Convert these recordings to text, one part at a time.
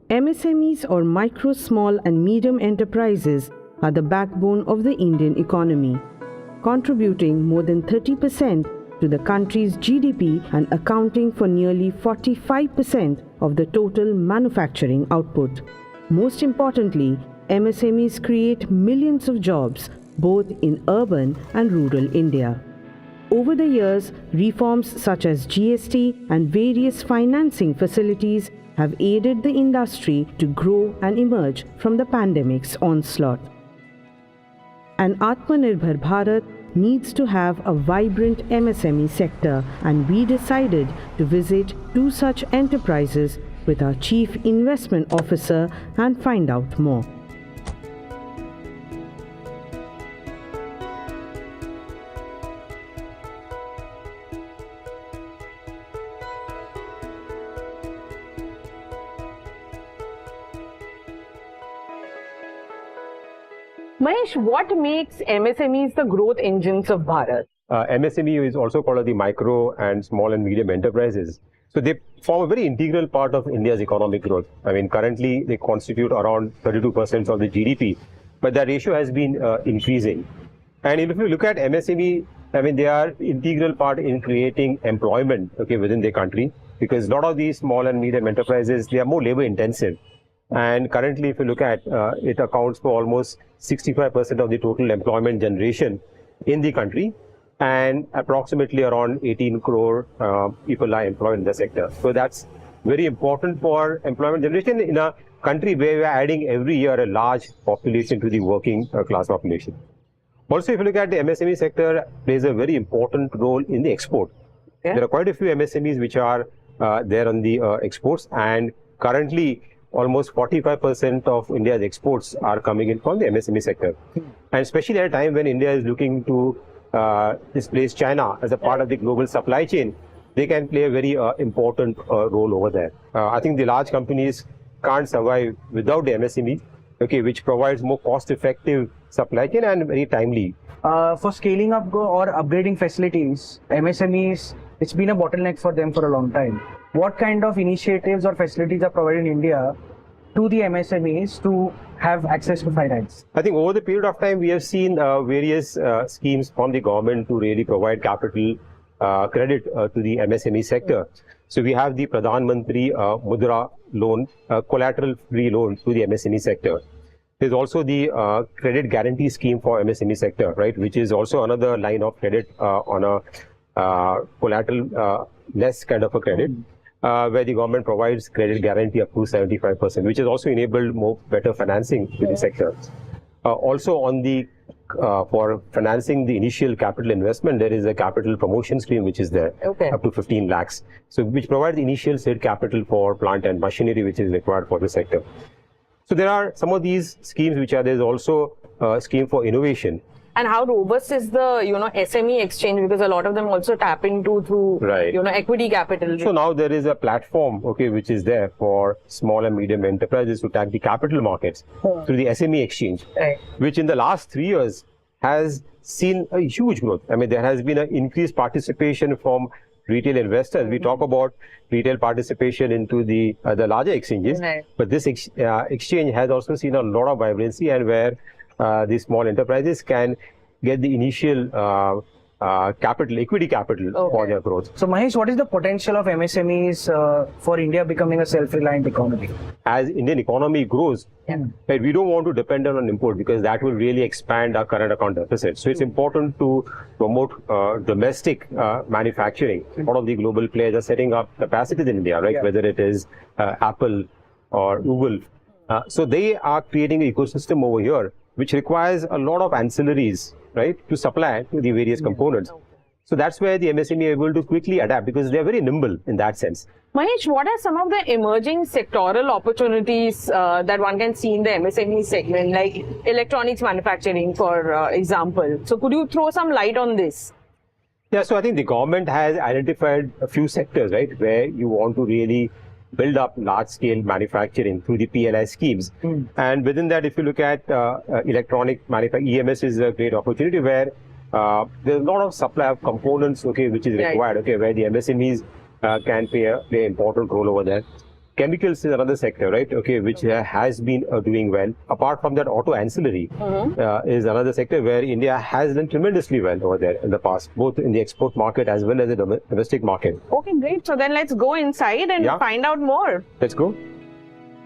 MSMEs or micro, small and medium enterprises are the backbone of the Indian economy, contributing more than 30% to the country's GDP and accounting for nearly 45% of the total manufacturing output. Most importantly, MSMEs create millions of jobs both in urban and rural India. Over the years, reforms such as GST and various financing facilities have aided the industry to grow and emerge from the pandemic's onslaught. An Atmanirbhar Bharat needs to have a vibrant MSME sector, and we decided to visit 2 such enterprises with our Chief Investment Officer and find out more. Mahesh, what makes MSMEs the growth engines of Bharat? MSME is also called the micro and small and medium enterprises. So they form a very integral part of India's economic growth. I mean, currently they constitute around 32% of the GDP, but that ratio has been increasing. And if you look at MSME, I mean, they are integral part in creating employment, within the country, because a lot of these small and medium enterprises, they are more labor intensive. And currently, if you look at it accounts for almost 65% of the total employment generation in the country, and approximately around 18 crore people are employed in the sector. So that's very important for employment generation in a country where we are adding every year a large population to the working class population. Also, if you look at the MSME sector, plays a very important role in the export. Yeah. There are quite a few MSMEs which are there on the exports, and currently almost 45% of India's exports are coming in from the MSME sector. And especially at a time when India is looking to displace China as a part of the global supply chain, they can play a very important role over there. I think the large companies can't survive without the MSME, which provides more cost-effective supply chain and very timely. For scaling up or upgrading facilities, MSMEs, it's been a bottleneck for them for a long time. What kind of initiatives or facilities are provided in India to the MSMEs to have access to finance? I think over the period of time, we have seen various schemes from the government to really provide capital credit to the MSME sector. So we have the Pradhan Mantri Mudra loan, collateral-free loan to the MSME sector. There's also the credit guarantee scheme for MSME sector, right, which is also another line of credit on a collateral less kind of a credit. Where the government provides credit guarantee up to 75%, which has also enabled more better financing to the sector. Also on the for financing the initial capital investment, there is a capital promotion scheme which is there, up to 15 lakhs. So which provides initial seed capital for plant and machinery which is required for the sector. So there are some of these schemes which are, there's also a scheme for innovation. And how robust is the, SME exchange? Because a lot of them also tap into through, equity capital. So now there is a platform, which is there for small and medium enterprises to tap the capital markets through the SME exchange, which in the last 3 years has seen a huge growth. I mean, there has been an increased participation from retail investors. We talk about retail participation into the larger exchanges, but this exchange has also seen a lot of vibrancy, and where the small enterprises can get the initial capital, equity capital for their growth. So Mahesh, what is the potential of MSMEs for India becoming a self-reliant economy? As Indian economy grows, right, we don't want to depend on import, because that will really expand our current account deficit. So it's important to promote domestic manufacturing. A lot of the global players are setting up capacities in India, right? Whether it is Apple or Google. So they are creating an ecosystem over here, which requires a lot of ancillaries, right, to supply to the various components. So that's where the MSME are able to quickly adapt, because they are very nimble in that sense. Mahesh, what are some of the emerging sectoral opportunities that one can see in the MSME segment, like electronics manufacturing, for example? So could you throw some light on this? Yeah, so I think the government has identified a few sectors, right, where you want to really build up large-scale manufacturing through the PLI schemes. And within that, if you look at electronic manufacturing, EMS is a great opportunity where there's a lot of supply of components, okay, which is required, okay, where the MSMEs can play an important role over there. Chemicals is another sector, right? Okay, which has been doing well. Apart from that, auto ancillary is another sector where India has done tremendously well over there in the past, both in the export market as well as the domestic market. Okay, great. So then let's go inside and find out more. Let's go.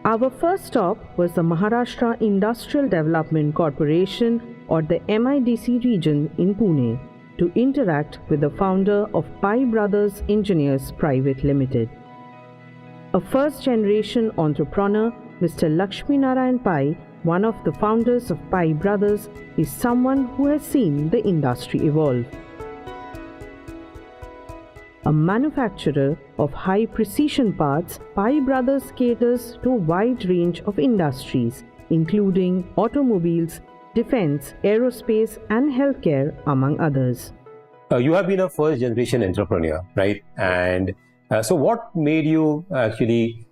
Our first stop was the Maharashtra Industrial Development Corporation, or the MIDC region in Pune, to interact with the founder of Pai Brothers Engineers Private Limited. A first-generation entrepreneur, Mr. Laxminarayan Pai, one of the founders of Pai Brothers, is someone who has seen the industry evolve. A manufacturer of high-precision parts, Pai Brothers caters to a wide range of industries, including automobiles, defense, aerospace, and healthcare, among others. You have been a first-generation entrepreneur, right? And so what made you actually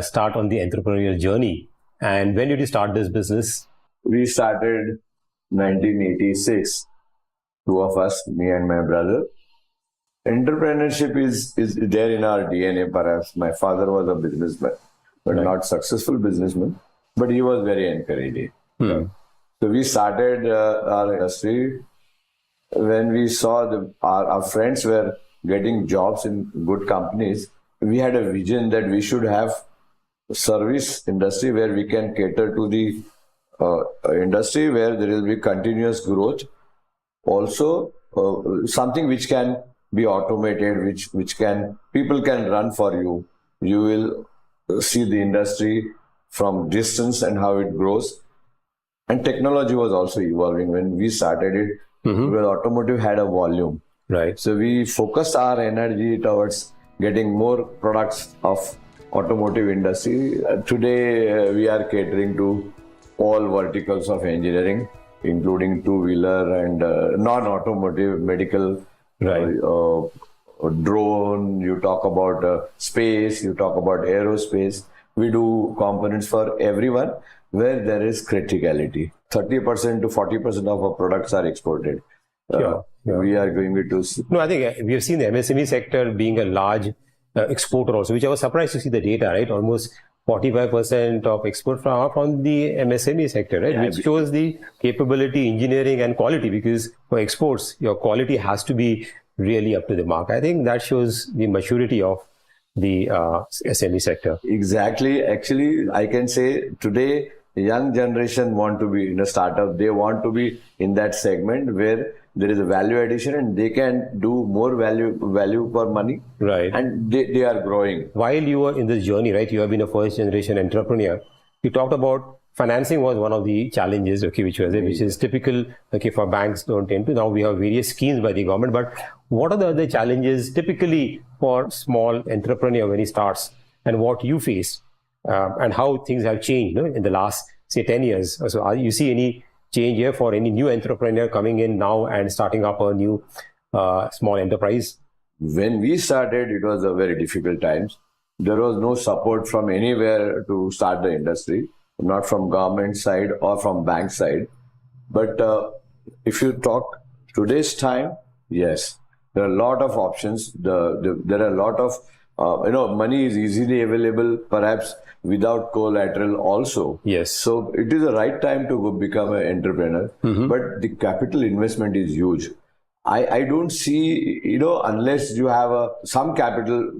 start on the entrepreneurial journey? And when did you start this business? We started 1986, two of us, me and my brother. Entrepreneurship is there in our DNA, perhaps. My father was a businessman, but not successful businessman, but he was very encouraging. So we started our industry when we saw our friends were getting jobs in good companies. We had a vision that we should have a service industry where we can cater to the industry where there will be continuous growth. Also, something which can be automated, which people can run for you. You will see the industry from distance and how it grows. And technology was also evolving. When we started it, well, automotive had a volume. Right. So we focused our energy towards getting more products of automotive industry. Today, we are catering to all verticals of engineering, including two-wheeler and non-automotive, medical, drone, you talk about space, you talk about aerospace. We do components for everyone where there is criticality. 30% to 40% of our products are exported. We are going to... No, I think we have seen the MSME sector being a large exporter also, which I was surprised to see the data, right? Almost 45% of export from the MSME sector, right? Which shows the capability, engineering and quality, because for exports, your quality has to be really up to the mark. I think that shows the maturity of the SME sector. Exactly. Actually, I can say today, the young generation want to be in a startup. They want to be in that segment where there is a value addition and they can do more value for money. Right. And they are growing. While you were in this journey, right, you have been a first generation entrepreneur. You talked about financing was one of the challenges, okay, which is typical, okay, for banks don't tend to. Now we have various schemes by the government, but what are the other challenges typically for small entrepreneur when he starts, and what you face, and how things have changed, in the last, say, 10 years? So you see any change here for any new entrepreneur coming in now and starting up a new small enterprise? When we started, it was a very difficult times. There was no support from anywhere to start the industry, not from government side or from bank side. But if you talk today's time, yes, there are a lot of options. There are a lot of, money is easily available, perhaps without collateral also. Yes. So it is the right time to go become an entrepreneur, but the capital investment is huge. I don't see, unless you have some capital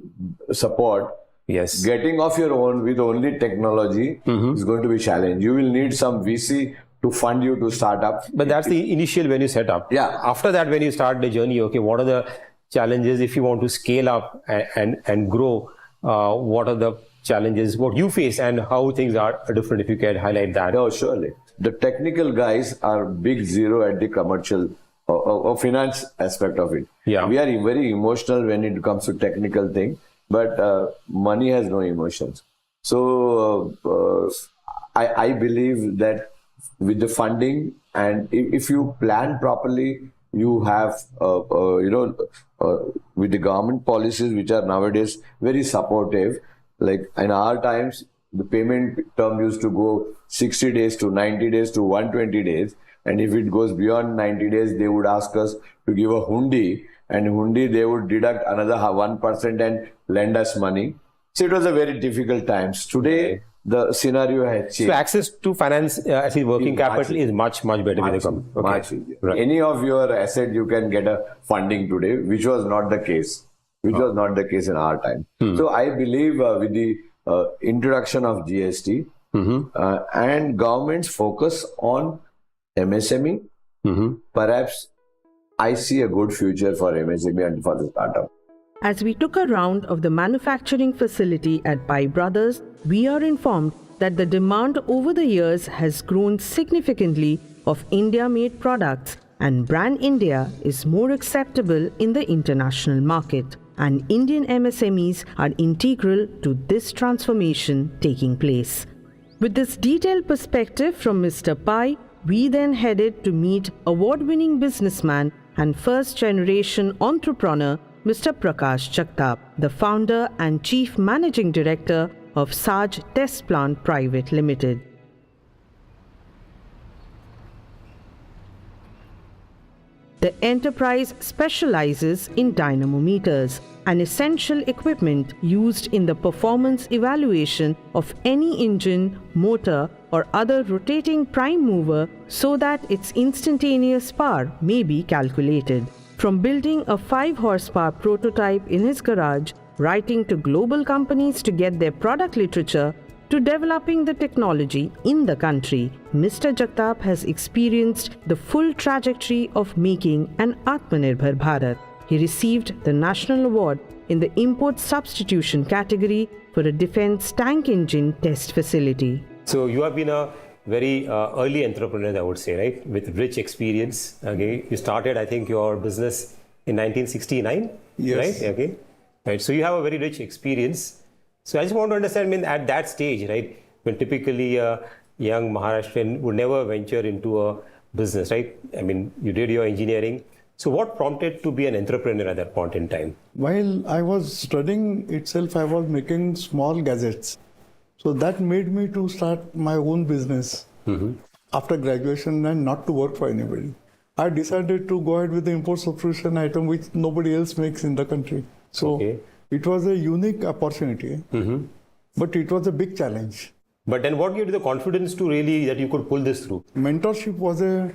support, yes, getting off your own with only technology is going to be a challenge. You will need some VC to fund you to start up. But that's the initial when you set up. Yeah. After that, when you start the journey, okay, what are the challenges if you want to scale up and grow? What are the challenges, what you face, and how things are different, if you can highlight that? No, surely. The technical guys are big zero at the commercial or finance aspect of it. Yeah. We are very emotional when it comes to technical thing, but money has no emotions. So I believe that with the funding, and if you plan properly, you have, with the government policies, which are nowadays very supportive, Like in our times, the payment term used to go 60 days to 90 days to 120 days. And if it goes beyond 90 days, they would ask us to give a hundi, and hundi they would deduct another 1% and lend us money. So it was a very difficult times. Today, the scenario has changed. So access to finance, actually working capital is much better with the company. Much easier. Right. Any of your asset you can get a funding today, which was not the case. Was not the case in our time. So I believe with the introduction of GST and government's focus on MSME, perhaps I see a good future for MSME and for the startup. As we took a round of the manufacturing facility at Pai Brothers, we are informed that the demand over the years has grown significantly of India-made products, and brand India is more acceptable in the international market. And Indian MSMEs are integral to this transformation taking place. With this detailed perspective from Mr. Pai, we then headed to meet award-winning businessman and first-generation entrepreneur Mr. Prakash Jagtap, the founder and chief managing director of Saj Test Plant Private Limited. The enterprise specializes in dynamometers, an essential equipment used in the performance evaluation of any engine, motor, or other rotating prime mover so that its instantaneous power may be calculated. From building a 5 horsepower prototype in his garage, writing to global companies to get their product literature, to developing the technology in the country, Mr. Jagtap has experienced the full trajectory of making an Atmanirbhar Bharat. He received the National Award in the Import Substitution category for a defense tank engine test facility. So you have been a very early entrepreneur, I would say, right? With rich experience. Okay, you started, I think, your business in 1969. Yes. Right. Okay. Right. So you have a very rich experience. So I just want to understand, I mean, at that stage, right, when typically a young Maharashtrian would never venture into a business, right? I mean, you did your engineering. So what prompted to be an entrepreneur at that point in time? While I was studying itself, I was making small gadgets. So that made me to start my own business after graduation and not to work for anybody. I decided to go ahead with the import substitution item which nobody else makes in the country. So it was a unique opportunity, but it was a big challenge. But then what gave you the confidence to really that you could pull this through? Mentorship was a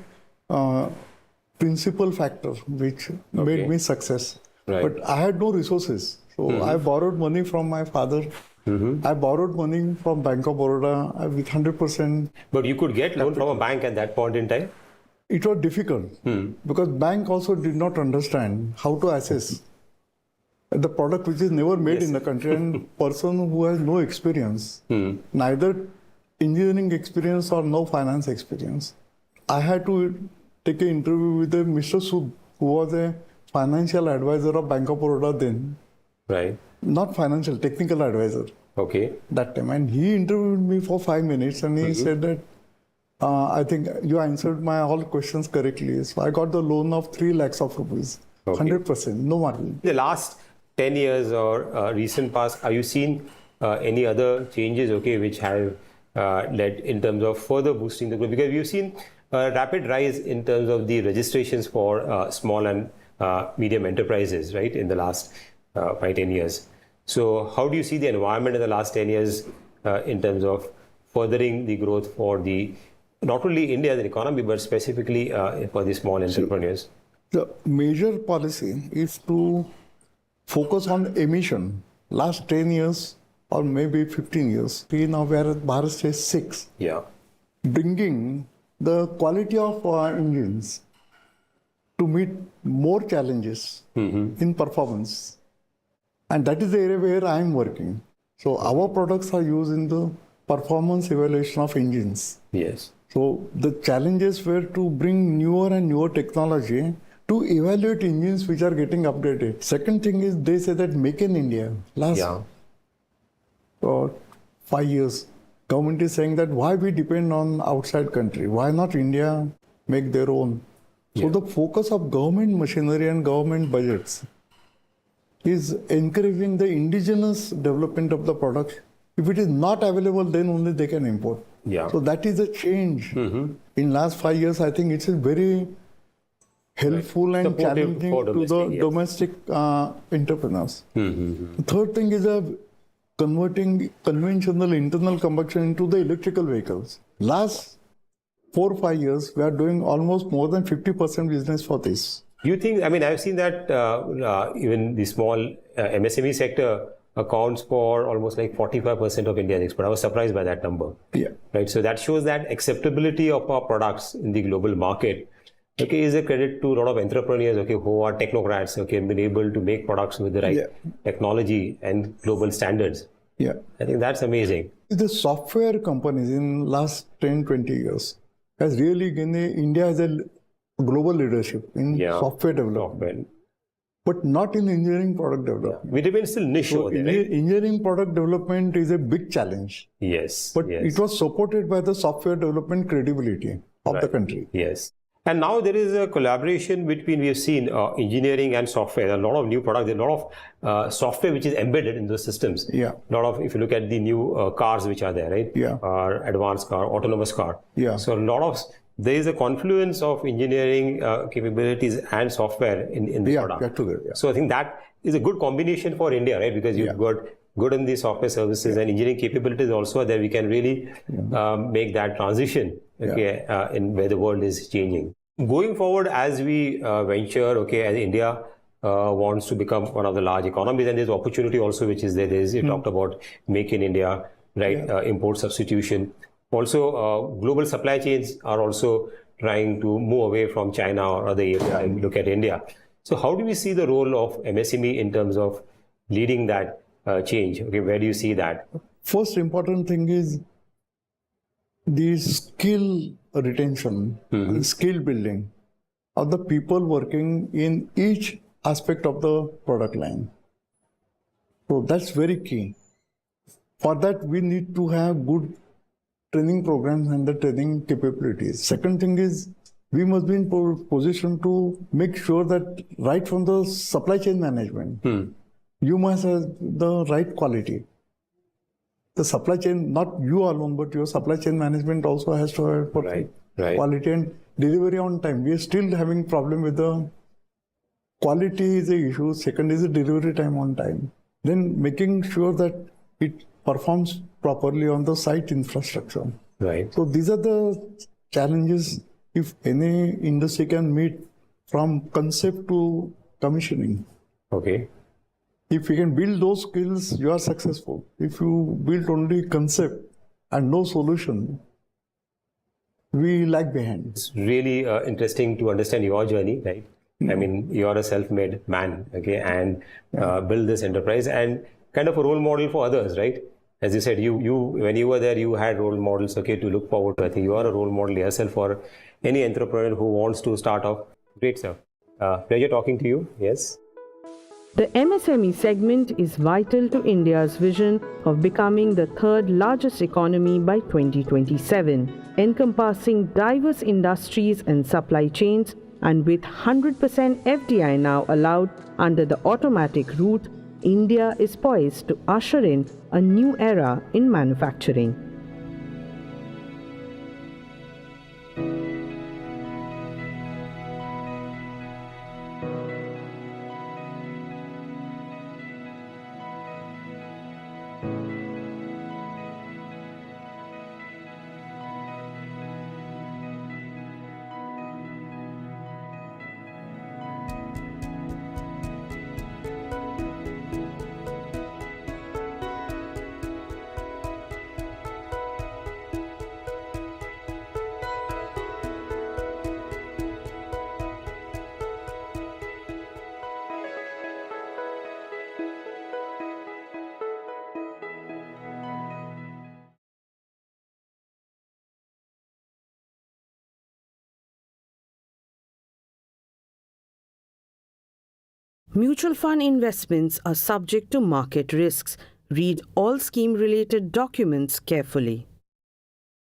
principal factor which made me success. Right. But I had no resources. So I borrowed money from my father. I borrowed money from Bank of Baroda with 100%. But you could get loan from a bank at that point in time? It was difficult because bank also did not understand how to assess the product which is never made in the country, and person who has no experience, neither engineering experience or no finance experience. I had to take an interview with a Mr. Sub, who was a financial advisor of Bank of Baroda then. Right. Not financial, technical advisor. Okay. That time. And he interviewed me for 5 minutes and he said that, I think you answered my all questions correctly. So I got the loan of 3 lakhs of rupees. 100%, no margin. The last 10 years or recent past, have you seen any other changes, which have led in terms of further boosting the growth? Because we've seen a rapid rise in terms of the registrations for small and medium enterprises, right, in the last 5-10 years. So how do you see the environment in the last 10 years in terms of furthering the growth for the not only India as an economy, but specifically for the small entrepreneurs? The major policy is to focus on emission. Last 10 years or maybe 15 years, we now were at Bharat stage 6. Yeah. Bringing the quality of engines to meet more challenges in performance. And that is the area where I am working. So our products are used in the performance evaluation of engines. Yes. So the challenges were to bring newer and newer technology to evaluate engines which are getting updated. Second thing is they say that make in India. Last 5 years, government is saying that why we depend on outside country? Why not India make their own? So the focus of government machinery and government budgets is encouraging the indigenous development of the products. If it is not available, then only they can import. Yeah. So that is a change. In last 5 years, I think it's a very helpful and Supportive challenging for to the domestic, yes. domestic entrepreneurs. The third thing is converting conventional internal combustion into the electrical vehicles. Last 4 or 5 years, we are doing almost more than 50% business for this. Do you think, I mean, I've seen that even the small MSME sector accounts for almost like 45% of India's export. I was surprised by that number. Yeah. Right. So that shows that acceptability of our products in the global market, okay, is a credit to a lot of entrepreneurs, okay, who are technocrats, okay, been able to make products with the right technology and global standards. Yeah. I think that's amazing. The software companies in last 10, 20 years has really gained India as a global leadership in software development. But not in engineering product development. We remain still niche over there, right? Engineering product development is a big challenge. Yes. But it was supported by the software development credibility of the country. Yes. And now there is a collaboration between, we have seen engineering and software. A lot of new products, a lot of software which is embedded in those systems. Yeah. A lot of, if you look at the new cars which are there, right? Yeah. Advanced car, autonomous car. Yeah. So a lot of, there is a confluence of engineering capabilities and software in the product. Together, So I think that is a good combination for India, right? Because you've got good in the software services and engineering capabilities also that we can really make that transition, okay, in where the world is changing. Going forward, as we venture, okay, as India wants to become one of the large economies, and there's opportunity also which is there. You talked about Make in India, right? Import substitution. Also, global supply chains are also trying to move away from China or other areas and look at India. So how do we see the role of MSME in terms of leading that change? Okay, where do you see that? First important thing is the skill retention, skill building of the people working in each aspect of the product line. So that's very key. For that, we need to have good training programs and the training capabilities. Second thing is, we must be in position to make sure that right from the supply chain management, you must have the right quality. The supply chain, not you alone, but your supply chain management also has to have perfect quality and delivery on time. We are still having problem with the quality is the issue. Second is the delivery time on time. Then making sure that it performs properly on the site infrastructure. Right. So these are the challenges if any industry can meet from concept to commissioning. Okay. If you can build those skills, you are successful. If you build only concept and no solution, we lag behind. It's really interesting to understand your journey, right? I mean, you're a self-made man, okay, and build this enterprise and kind of a role model for others, right? As you said, you when you were there, you had role models, okay, to look forward to. I think you are a role model yourself for any entrepreneur who wants to start off. Great stuff. Pleasure talking to you. Yes. The MSME segment is vital to India's vision of becoming the third largest economy by 2027, encompassing diverse industries and supply chains, and with 100% FDI now allowed under the automatic route, India is poised to usher in a new era in manufacturing. Mutual fund investments are subject to market risks. Read all scheme-related documents carefully.